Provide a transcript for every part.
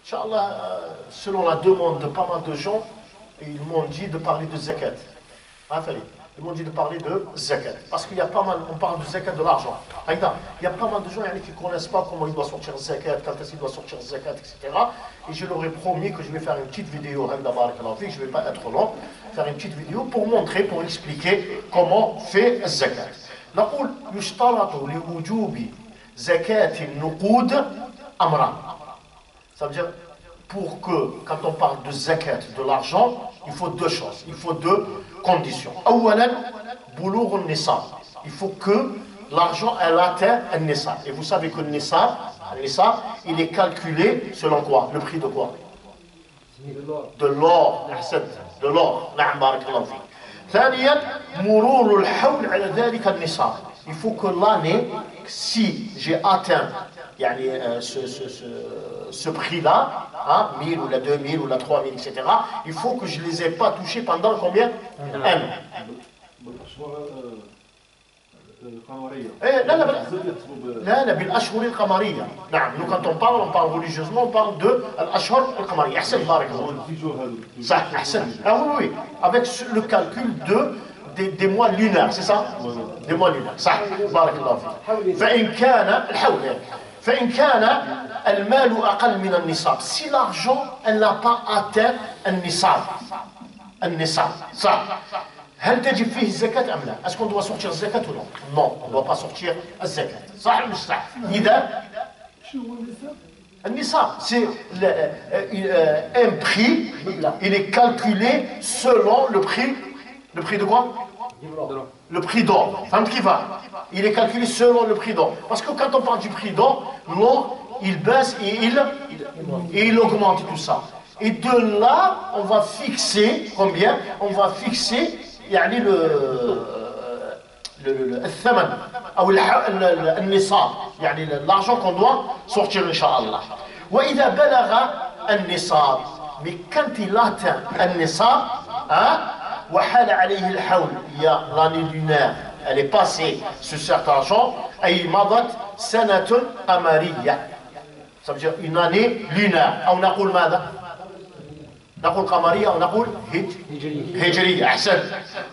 Inch'Allah, selon la demande de pas mal de gens, ils m'ont dit de parler de zakat. Ils m'ont dit de parler de zakat. Parce qu'il y a pas mal, on parle de zakat de l'argent. Il y a pas mal de gens qui ne connaissent pas comment il doit sortir zakat, quand est-ce qu'il doit sortir zakat, etc. Et je leur ai promis que je vais faire une petite vidéo, je ne vais pas être long, faire une petite vidéo pour montrer, pour expliquer comment fait zakat. نقول يشترط لوجوب زكاة النقود أمران. Ça veut dire, pour que, quand on parle de zakat, de l'argent, il faut deux choses, il faut deux conditions. أولاً بلوغ النصاب. Il faut que l'argent elle atteint un nisab. Et vous savez que le nisab, il est calculé selon quoi? Le prix de quoi? De l'or. De l'or. نعم بارك الله فيك. ثانياً مرور الحول على ذلك النصاب. Il faut que l'année, si j'ai atteint ce prix-là, 1000 ou la 2000 ou la 3000, etc., il faut que je ne les ai pas touchés pendant combien? Un an. لا بالأشهر القمرية. نعم, nous quand on parle religieusement, on parle de الأشهر القمرية. أحسن بارك الله. صح, أحسن. Ah oui, avec le calcul des mois lunaires, c'est ça? Des mois lunaires. صح, بارك الله فيك. فإن كان الحول. فإن كان المال أقل من النصاب. Si l'argent, elle n'a pas atteint النصاب. النصاب. صح. هل تجب فيه الزكاة أم لا؟ Est-ce qu'on doit sortir الزكاة ou non? Non, on ne doit pas sortir الزكاة. صح ولا مش صح؟ إذا النصاب c'est un prix, il est calculé selon le prix de quoi? Le prix d'or. Il est calculé selon le prix d'or. Parce que quand on parle du prix d'or, l'or, il baisse et il augmente tout ça. Et de là, on va fixer combien? On va fixer يعني الثمن أو النصاب يعني l'argent qu'on doit sortir إن شاء الله. وإذا بلغ النصاب, mais quand il atteint النصاب, وحال عليه الحول, il y a l'année lunaire, elle est passée sur cet argent, أي مضت سنة قمرية. Ça veut dire une année lunaire. أو نقول ماذا؟ نقول قمرية أو نقول هجرية. أحسن.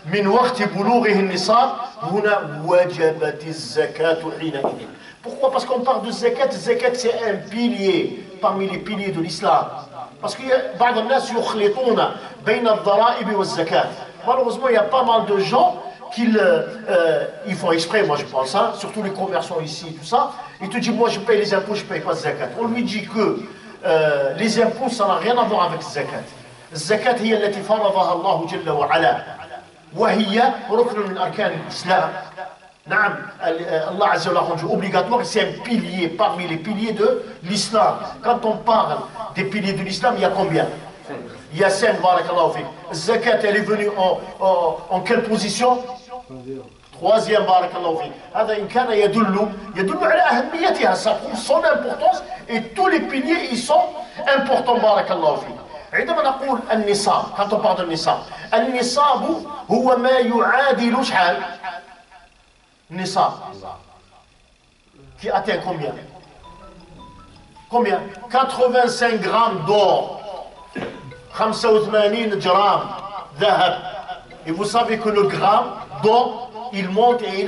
من وقت بلوغه النصاب هنا وجبت الزكاة حينئذ. Pourquoi? Parce qu'on parle de zakat. Zakat c'est un pilier parmi les piliers de l'islam. Parce qu'il y a بعض الناس يخلطون بين الضرائب والزكاة. Malheureusement, il y a pas mal de gens qui ils font exprès, moi je pense, surtout les commerçants ici, tout ça. Ils te disent, moi je paye les impôts, je ne paye pas le zakat. On lui dit que les impôts, ça n'a rien à voir avec le zakat. الزكاة هي التي فرضها الله جل وعلا وهي ركن من أركان الإسلام. نعم, Allah Azza wa Jalla a rendu obligatoire, c'est un pilier parmi les piliers de l'islam. Quand on parle des piliers de l'islam, il y a combien? Il y a 5, barakallahu fik. Zakat, elle est venue en quelle position? Troisième, barakallahu fik. هذا إن كان يدل على أهميتها, ça prouve son importance et tous les piliers ils sont importants, barakallahu fik. عندما نقول النصاب, quand on parle de النصاب, النصاب هو ما يعادل شحال؟ النصاب qui atteint combien? Combien? 85 grammes d'or, 85 grammes ذهب. Et vous savez que le gramme d'or, il monte et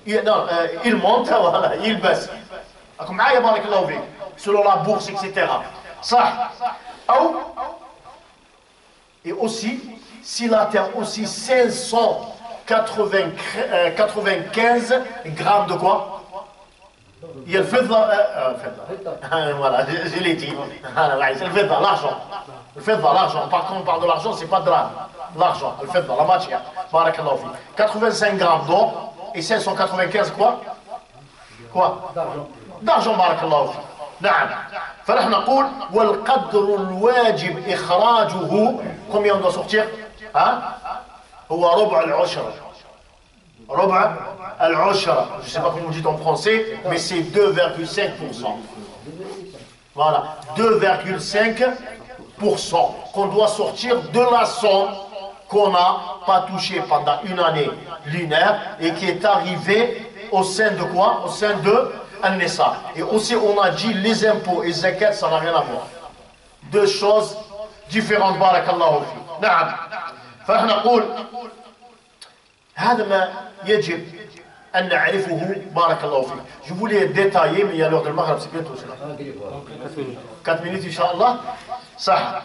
il monte, voilà, il baisse. معايا بارك الله فيك, selon la bourse, etc. صح. Et aussi, s'il atteint aussi 595 grammes de quoi? Il y a le fedda, voilà, je l'ai dit, c'est le fedda, l'argent. Le fedda, l'argent, quand on parle de l'argent, c'est pas de l'argent, le fedda, la matière. 85 grammes d'or et 595 quoi? Quoi? D'argent, barakallahu fi. نعم. فنحن نقول والقدر الواجب إخراجه combien on doit sortir? هو ربع العشرة. ربع العشرة. Je ne sais pas comment vous dites en français, mais c'est 2,5%. Voilà, 2,5% qu'on doit sortir de la somme qu'on n'a pas touchée pendant une année lunaire et qui est arrivée au sein de quoi? Au sein de النصاب. Et aussi on a dit les impôts et zakat, ça n'a rien à voir. Deux choses différentes. بارك الله فيك. نعم. فنحن نقول هذا ما يجب أن نعرفه. بارك الله فيك. Je voulais détailler mais il y a l'heure de Maghreb, c'est bientôt cela. 4 minutes إن شاء الله. صح.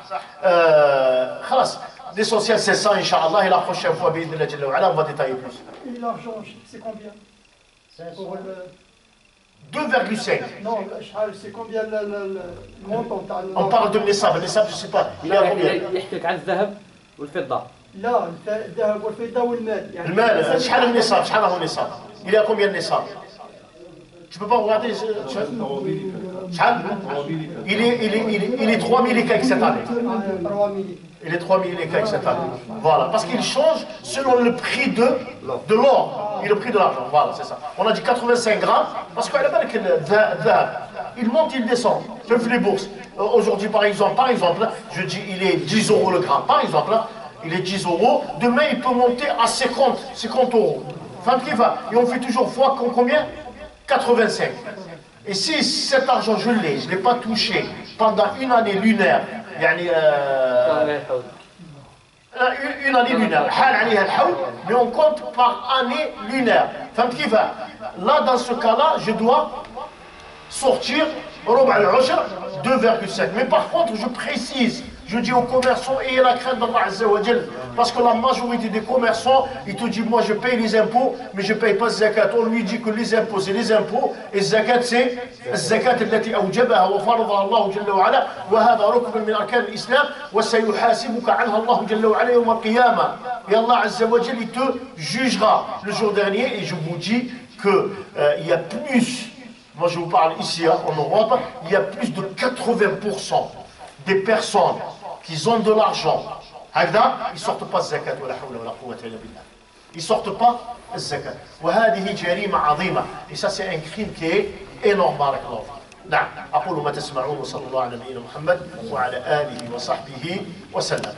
خلاص. L'essentiel c'est ça, Inch'Allah, et la prochaine fois, بإذن الله, on va détailler plus. Et l'argent, c'est combien? Pour le... 2,5. Non, c'est combien le montant? On parle de l'Nissab, l'Nissab, je ne sais pas. Il est à combien? يحكيك عن الذهب والفضة. لا، الذهب والفضة والمال. يعني المال، شحال النصاب؟ شحال هو النصاب؟ Il est à combien le Nissab? Tu peux pas regarder شحال؟ Il est 3000 et quelques cette année. 3000. Il est 3000 et quelques cette année. Voilà, parce qu'il change selon le prix de l'or et le prix de l'argent. Voilà, c'est ça. On a dit 85 grammes, parce qu'à la base, il monte, il descend. Même les bourses. Aujourd'hui, par exemple, je dis il est 10 euros le gramme. Par exemple, il est 10 euros. Demain, il peut monter à 50 euros. Enfin, et on fait toujours fois combien? 85. Et si cet argent, je ne l'ai pas touché pendant une année lunaire, une année lunaire, mais on compte par année lunaire. Là, dans ce cas-là, je dois sortir 2,5. Mais par contre, je précise, je dis aux commerçants, ayez la crainte d'Allah Azza wa Jal, parce que la majorité des commerçants, ils te disent, moi je paye les impôts, mais je ne paye pas le zakat. On lui dit que les impôts, c'est les impôts, et le zakat, c'est الزكاة التي أوجبها وفرضها الله جل وعلا وهذا ركن من أركان الإسلام وسيحاسبك عنها الله جل وعلا يوم القيامة. Et Allah Azza wa Jal, il te jugera le jour dernier, et je vous dis qu'il y a plus, moi je vous parle ici en Europe, il y a plus de 80% des personnes qui ont de l'argent, ils ne sortent pas zakat. Ils ne sortent pas zakat. Et ça c'est un crime qui est énorme. نعم أقول ما تسمعون وصلى الله على نبينا محمد وعلى آله وصحبه وسلم.